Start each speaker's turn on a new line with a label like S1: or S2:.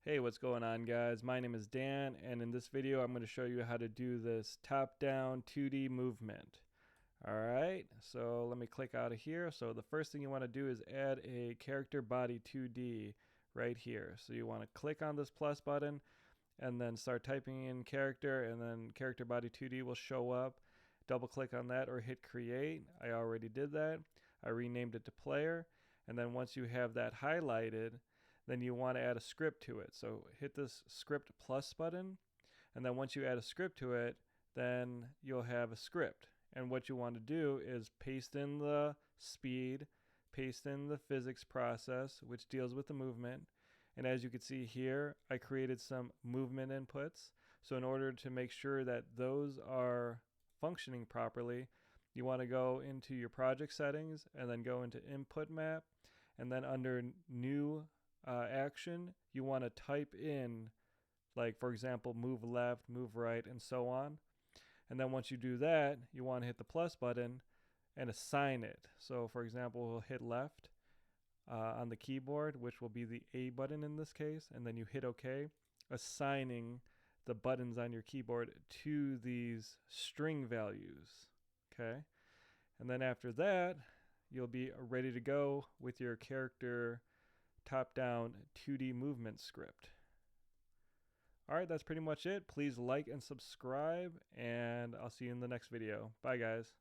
S1: Hey, what's going on, guys? My name is Dan, and in this video I'm going to show you how to do this top-down 2D movement. Alright, so let me click out of here. So the first thing you want to do is add a character body 2D right here. So you want to click on this plus button and then start typing in character, and then character body 2D will show up. Double click on that or hit create. I already did that. I renamed it to player, and then once you have that highlighted, then you want to add a script to it. So hit this script plus button, and then once you add a script to it, then you'll have a script. And what you want to do is paste in the speed, paste in the physics process, which deals with the movement. And as you can see here, I created some movement inputs. So in order to make sure that those are functioning properly, you want to go into your project settings and then go into input map, and then under new action, you want to type in, like, for example, move left, move right, and so on. And then once you do that, you want to hit the plus button and assign it. So for example, we'll hit left on the keyboard, which will be the A button in this case, and then you hit OK, assigning the buttons on your keyboard to these string values. Okay, and then after that, you'll be ready to go with your character top-down 2D movement script. Alright, that's pretty much it. Please like and subscribe, and I'll see you in the next video. Bye, guys.